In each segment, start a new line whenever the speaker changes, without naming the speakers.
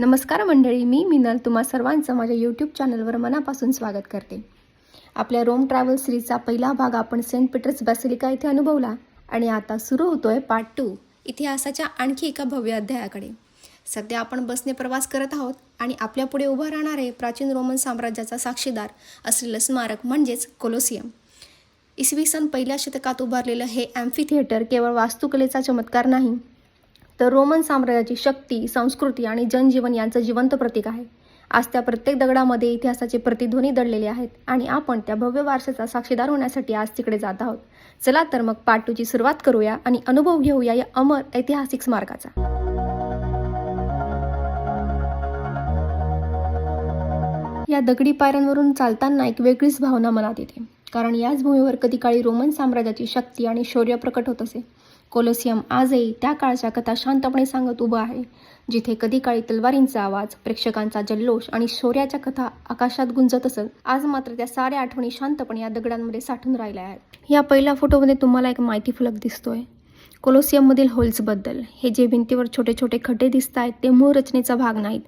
नमस्कार मंडळी, मी मिनल तुम्हा सर्वांचं माझ्या यूट्यूब चॅनलवर मनापासून स्वागत करते. आपल्या रोम ट्रॅव्हल सीरीजचा पहिला भाग आपण सेंट पीटर्स बॅसिलिका इथे अनुभवला आणि आता सुरू होतोय पार्ट 2 इतिहासाच्या आणखी एका भव्य अध्यायाकडे. सध्या आपण बसने प्रवास करत आहोत आणि आपल्यापुढे उभं राहणारे प्राचीन रोमन साम्राज्याचा साक्षीदार असलेलं स्मारक म्हणजेच कोलोसियम. इसवी सन पहिल्या शतकात उभारलेलं हे ॲम्फी थिएटर केवळ वास्तुकलेचा चमत्कार नाही, तर रोमन साम्राज्याची शक्ती, संस्कृती आणि जनजीवन यांचं जिवंत प्रतीक आहे. आज त्या प्रत्येक दगडामध्ये इतिहासाचे प्रतिध्वनी दडलेले आहेत आणि आपण त्या भव्य वारशाचा साक्षीदार होण्यासाठी आज तिकडे जात आहोत. चला तर मग पार्ट 2 ची सुरुवात करूया आणि अनुभव घेऊया या अमर ऐतिहासिक स्मारकाचा. या दगडी पायऱ्यांवरून चालताना एक वेगळीच भावना मनात येते, कारण याच भूमीवर कधी काळी रोमन साम्राज्याची शक्ती आणि शौर्य प्रकट होत असे. कोलोसियम आजही त्या काळच्या कथा शांतपणे सांगत उभं आहे, जिथे कधी काळी तलवारींचा आवाज, प्रेक्षकांचा जल्लोष आणि शौर्याच्या कथा आकाशात गुंजत असत. आज मात्र त्या साऱ्या आठवणी शांतपणे या दगडांमध्ये साठून राहिल्या आहेत. या पहिल्या फोटोमध्ये तुम्हाला एक माहिती फलक दिसतोय कोलोसियममधील होल्सबद्दल. हे जे भिंतीवर छोटे छोटे खड्डे दिसत आहेत ते मूळ रचनेचा भाग नाहीत.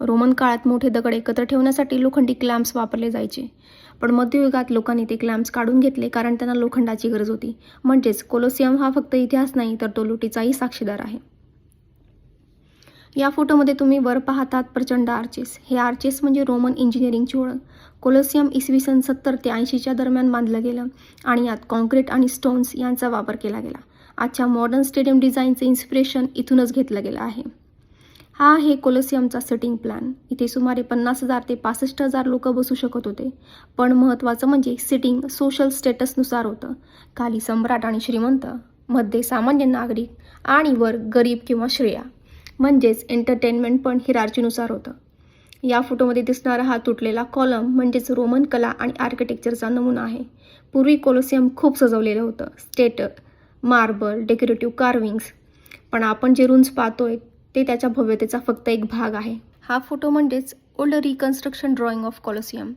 रोमन काळात मोठे दगड एकत्र ठेवण्यासाठी लोखंडी क्लॅम्प्स वापरले जायचे, पण मध्ययुगात लोकांनी ते क्लॅम्प्स काढून घेतले कारण त्यांना लोखंडाची गरज होती. म्हणजेच कोलोसियम हा फक्त इतिहास नाही, तर तो लुटीचाही साक्षीदार आहे. या फोटोमध्ये तुम्ही वर पाहतात प्रचंड आर्चेस. हे आर्चेस म्हणजे रोमन इंजिनिअरिंगची ओळख. कोलोसियम इसवी सन 70 ते 80च्या दरम्यान बांधलं गेलं आणि यात कॉन्क्रीट आणि स्टोन्स यांचा वापर केला गेला. आजच्या मॉडर्न स्टेडियम डिझाईनचं इन्स्पिरेशन इथूनच घेतलं गेलं आहे. हा आहे कोलोसियमचा सेटिंग प्लॅन. इथे सुमारे 50,000 ते 65,000 लोक बसू शकत होते, पण महत्त्वाचं म्हणजे सिटिंग सोशल स्टेटसनुसार होतं. खाली सम्राट आणि श्रीमंत, मध्ये सामान्य नागरिक आणि वर गरीब किंवा श्रेया. म्हणजेच एंटरटेनमेंट पण हिरार्चीनुसार होतं. या फोटोमध्ये दिसणारा हा तुटलेला कॉलम म्हणजेच रोमन कला आणि आर्किटेक्चरचा नमुना आहे. पूर्वी कोलोसियम खूप सजवलेलं होतं, स्टेटर, मार्बल, डेकोरेटिव्ह कार्विंग्स. पण आपण जे रूम्स पाहतोय ते त्याच्या भव्यतेचा फक्त एक भाग आहे. हा फोटो म्हणजेच old reconstruction drawing of Colosseum.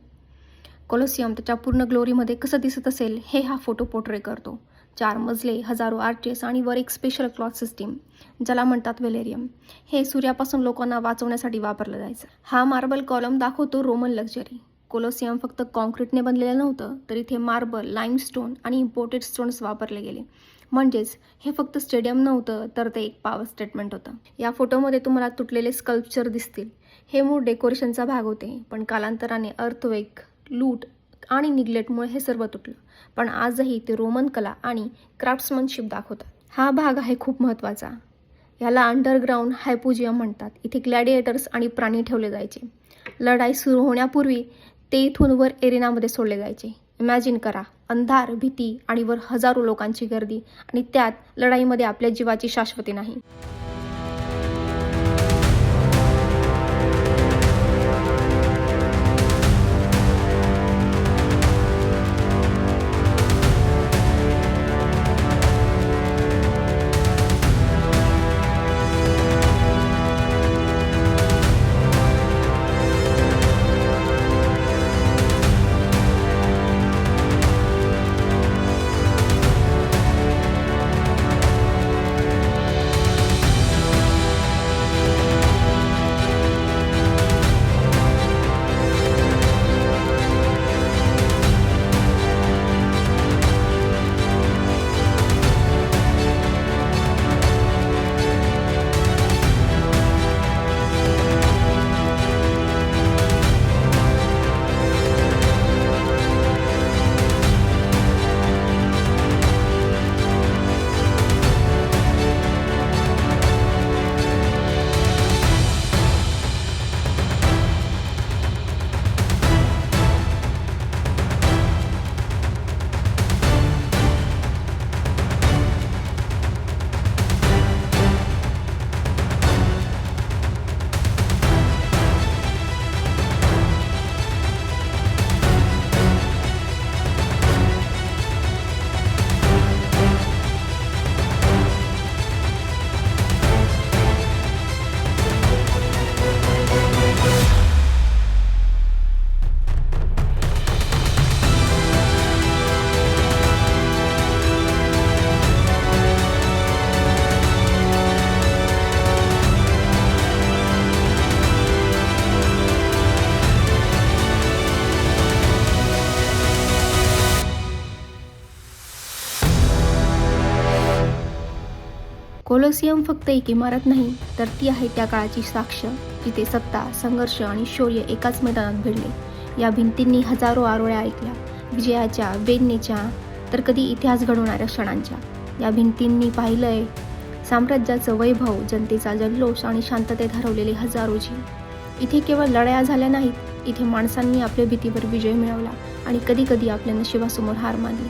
Colosseum त्याच्या पूर्ण ग्लोरीमध्ये कसं दिसत असेल हे हा फोटो पोर्ट्रे करतो. 4 मजले, हजारो आर्चेस आणि वर एक स्पेशल क्लॉथ सिस्टीम ज्याला म्हणतात वेलेरियम. हे सूर्यापासून लोकांना वाचवण्यासाठी वापरलं जायचं. हा मार्बल कॉलम दाखवतो रोमन लक्झरी. कोलोसियम फक्त कॉन्क्रीटने बनलेलं नव्हतं, तर इथे मार्बल, लाईमस्टोन आणि इम्पोर्टेड स्टोन्स वापरले गेले. म्हणजेच हे फक्त स्टेडियम नव्हतं, तर ते एक पॉवर स्टेटमेंट होतं. या फोटोमध्ये तुम्हाला तुटलेले स्कल्पचर दिसतील. हे मूळ डेकोरेशनचा भाग होते, पण कालांतराने अर्थक्वेक, लूट आणि निग्लेक्टमुळे हे सर्व तुटलं. पण आजही ते रोमन कला आणि क्राफ्ट्समनशिप दाखवतात. हा भाग आहे खूप महत्त्वाचा. याला अंडरग्राऊंड हायपोजियम म्हणतात. इथे ग्लॅडिएटर्स आणि प्राणी ठेवले जायचे. लढाई सुरू होण्यापूर्वी ते इथून वर एरेनामध्ये सोडले जायचे. इमॅजिन करा, अंधार, भीती आणि वर हजारो लोकांची गर्दी, आणि त्यात लढाईमध्ये आपल्या जीवाची शाश्वती नाही. कोलोसियम फक्त एक इमारत नाही, तर ती आहे त्या काळाची साक्ष, जिथे सत्ता, संघर्ष आणि शौर्य एकाच मैदानात भिडले. या भिंतींनी हजारो आरोळ्या ऐकल्या, विजयाच्या, वेदनेच्या, तर कधी इतिहास घडवणाऱ्या क्षणांच्या. या भिंतींनी पाहिलंय साम्राज्याचं वैभव, जनतेचा जल्लोष आणि शांततेत हरवलेले हजारो जीव. इथे केवळ लढाया झाल्या नाहीत, इथे माणसांनी आपल्या भीतीवर विजय मिळवला आणि कधीकधी आपल्या नशिबासमोर हार मानली.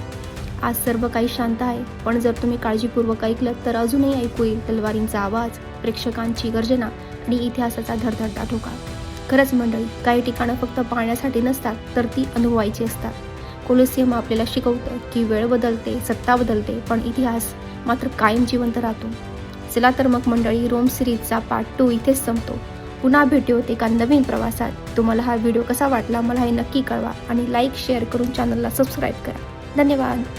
आज सर्व काही शांत आहे, पण जर तुम्ही काळजीपूर्वक ऐकलं तर अजूनही ऐकू येईल तलवारींचा आवाज, प्रेक्षकांची गर्जना आणि इतिहासाचा धडधडता ठोका. खरंच मंडळी, काही ठिकाणं फक्त पाहण्यासाठी नसतात, तर ती अनुभवायची असतात. कोलोसियम आपल्याला शिकवतं की वेळ बदलते, सत्ता बदलते, पण इतिहास मात्र कायम जिवंत राहतो. चला तर मग मंडळी, रोम सिरीजचा पार्ट 2 इथेच संपतो. पुन्हा भेटूयात एका नवीन प्रवासात. तुम्हाला हा व्हिडिओ कसा वाटला मला हे नक्की कळवा आणि लाईक, शेअर करून चॅनलला सबस्क्राईब करा. धन्यवाद.